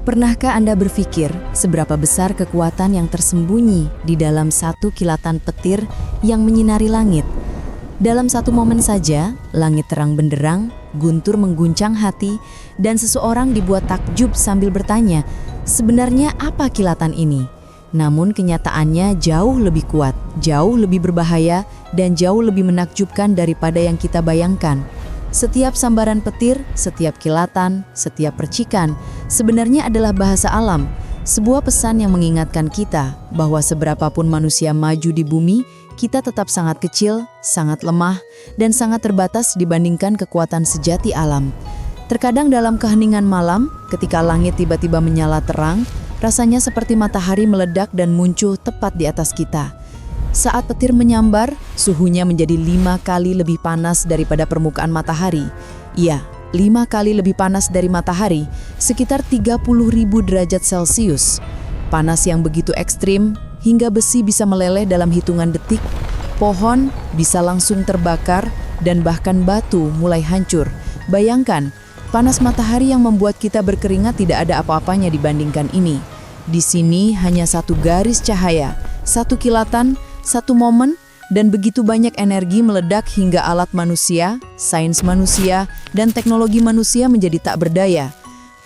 Pernahkah Anda berpikir seberapa besar kekuatan yang tersembunyi di dalam satu kilatan petir yang menyinari langit? Dalam satu momen saja, langit terang benderang, guntur mengguncang hati, dan seseorang dibuat takjub sambil bertanya, sebenarnya apa kilatan ini? Namun kenyataannya jauh lebih kuat, jauh lebih berbahaya, dan jauh lebih menakjubkan daripada yang kita bayangkan. Setiap sambaran petir, setiap kilatan, setiap percikan sebenarnya adalah bahasa alam, sebuah pesan yang mengingatkan kita bahwa seberapapun manusia maju di bumi, kita tetap sangat kecil, sangat lemah, dan sangat terbatas dibandingkan kekuatan sejati alam. Terkadang dalam keheningan malam, ketika langit tiba-tiba menyala terang, rasanya seperti matahari meledak dan muncul tepat di atas kita. Saat petir menyambar, suhunya menjadi 5 kali lebih panas daripada permukaan matahari. Iya, 5 kali lebih panas dari matahari, sekitar 30.000 derajat Celcius. Panas yang begitu ekstrim, hingga besi bisa meleleh dalam hitungan detik, pohon bisa langsung terbakar, dan bahkan batu mulai hancur. Bayangkan, panas matahari yang membuat kita berkeringat tidak ada apa-apanya dibandingkan ini. Di sini hanya satu garis cahaya, satu kilatan, satu momen, dan begitu banyak energi meledak hingga alat manusia, sains manusia, dan teknologi manusia menjadi tak berdaya.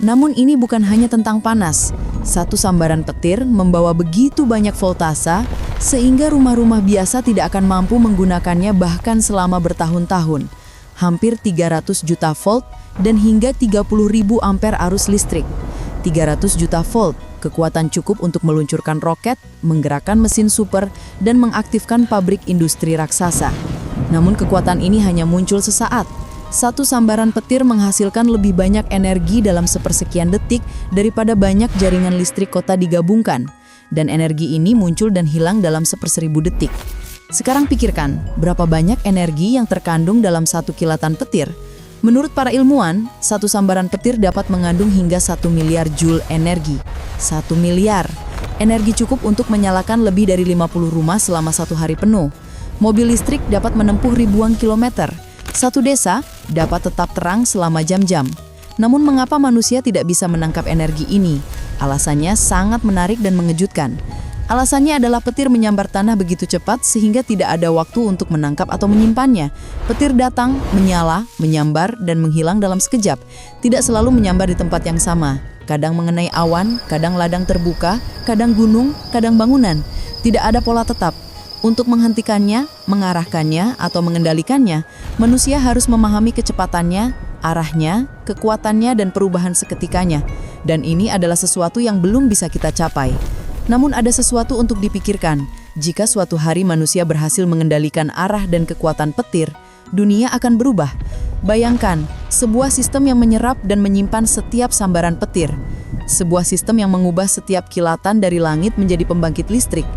Namun ini bukan hanya tentang panas. Satu sambaran petir membawa begitu banyak voltase, sehingga rumah-rumah biasa tidak akan mampu menggunakannya bahkan selama bertahun-tahun. Hampir 300 juta volt dan hingga 30.000 ampere arus listrik. 300 juta volt, kekuatan cukup untuk meluncurkan roket, menggerakkan mesin super, dan mengaktifkan pabrik industri raksasa. Namun kekuatan ini hanya muncul sesaat. Satu sambaran petir menghasilkan lebih banyak energi dalam sepersekian detik daripada banyak jaringan listrik kota digabungkan. Dan energi ini muncul dan hilang dalam 1/1000 detik. Sekarang pikirkan, berapa banyak energi yang terkandung dalam satu kilatan petir? Menurut para ilmuwan, satu sambaran petir dapat mengandung hingga 1 miliar joule energi. 1 miliar. Energi cukup untuk menyalakan lebih dari 50 rumah selama 1 hari penuh. Mobil listrik dapat menempuh ribuan kilometer. Satu desa dapat tetap terang selama jam-jam. Namun mengapa manusia tidak bisa menangkap energi ini? Alasannya sangat menarik dan mengejutkan. Alasannya adalah petir menyambar tanah begitu cepat sehingga tidak ada waktu untuk menangkap atau menyimpannya. Petir datang, menyala, menyambar, dan menghilang dalam sekejap. Tidak selalu menyambar di tempat yang sama. Kadang mengenai awan, kadang ladang terbuka, kadang gunung, kadang bangunan. Tidak ada pola tetap. Untuk menghentikannya, mengarahkannya, atau mengendalikannya, manusia harus memahami kecepatannya, arahnya, kekuatannya, dan perubahan seketikanya. Dan ini adalah sesuatu yang belum bisa kita capai. Namun ada sesuatu untuk dipikirkan. Jika suatu hari manusia berhasil mengendalikan arah dan kekuatan petir, dunia akan berubah. Bayangkan, sebuah sistem yang menyerap dan menyimpan setiap sambaran petir. Sebuah sistem yang mengubah setiap kilatan dari langit menjadi pembangkit listrik.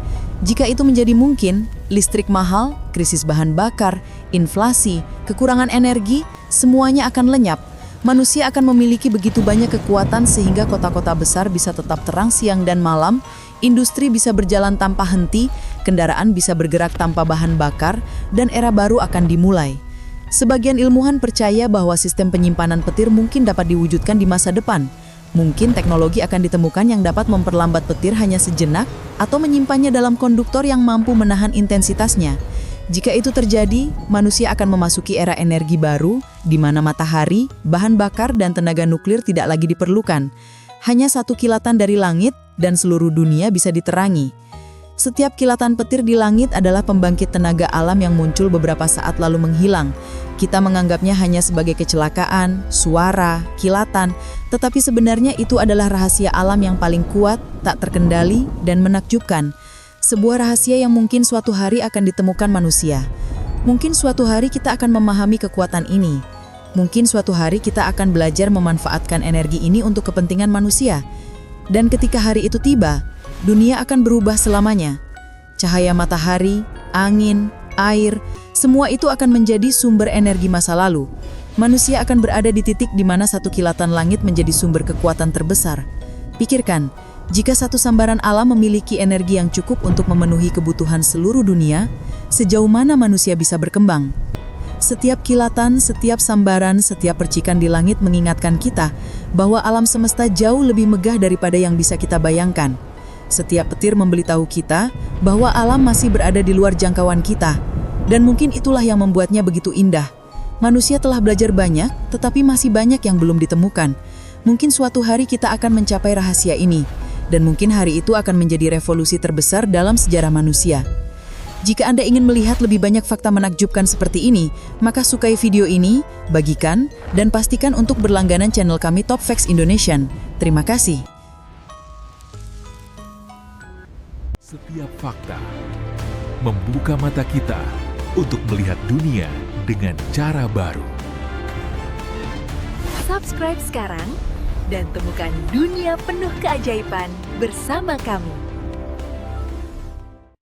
Jika itu menjadi mungkin, listrik mahal, krisis bahan bakar, inflasi, kekurangan energi, semuanya akan lenyap. Manusia akan memiliki begitu banyak kekuatan sehingga kota-kota besar bisa tetap terang siang dan malam, industri bisa berjalan tanpa henti, kendaraan bisa bergerak tanpa bahan bakar, dan era baru akan dimulai. Sebagian ilmuwan percaya bahwa sistem penyimpanan petir mungkin dapat diwujudkan di masa depan. Mungkin teknologi akan ditemukan yang dapat memperlambat petir hanya sejenak atau menyimpannya dalam konduktor yang mampu menahan intensitasnya. Jika itu terjadi, manusia akan memasuki era energi baru, di mana matahari, bahan bakar, dan tenaga nuklir tidak lagi diperlukan. Hanya satu kilatan dari langit, dan seluruh dunia bisa diterangi. Setiap kilatan petir di langit adalah pembangkit tenaga alam yang muncul beberapa saat lalu menghilang. Kita menganggapnya hanya sebagai kecelakaan, suara, kilatan, tetapi sebenarnya itu adalah rahasia alam yang paling kuat, tak terkendali, dan menakjubkan. Sebuah rahasia yang mungkin suatu hari akan ditemukan manusia. Mungkin suatu hari kita akan memahami kekuatan ini. Mungkin suatu hari kita akan belajar memanfaatkan energi ini untuk kepentingan manusia. Dan ketika hari itu tiba, dunia akan berubah selamanya. Cahaya matahari, angin, air, semua itu akan menjadi sumber energi masa lalu. Manusia akan berada di titik di mana satu kilatan langit menjadi sumber kekuatan terbesar. Pikirkan, jika satu sambaran alam memiliki energi yang cukup untuk memenuhi kebutuhan seluruh dunia, sejauh mana manusia bisa berkembang? Setiap kilatan, setiap sambaran, setiap percikan di langit mengingatkan kita bahwa alam semesta jauh lebih megah daripada yang bisa kita bayangkan. Setiap petir memberitahu kita bahwa alam masih berada di luar jangkauan kita. Dan mungkin itulah yang membuatnya begitu indah. Manusia telah belajar banyak, tetapi masih banyak yang belum ditemukan. Mungkin suatu hari kita akan mencapai rahasia ini. Dan mungkin hari itu akan menjadi revolusi terbesar dalam sejarah manusia. Jika Anda ingin melihat lebih banyak fakta menakjubkan seperti ini, maka sukai video ini, bagikan, dan pastikan untuk berlangganan channel kami Top Facts Indonesian. Terima kasih. Setiap fakta membuka mata kita untuk melihat dunia dengan cara baru. Subscribe sekarang dan temukan dunia penuh keajaiban bersama kami.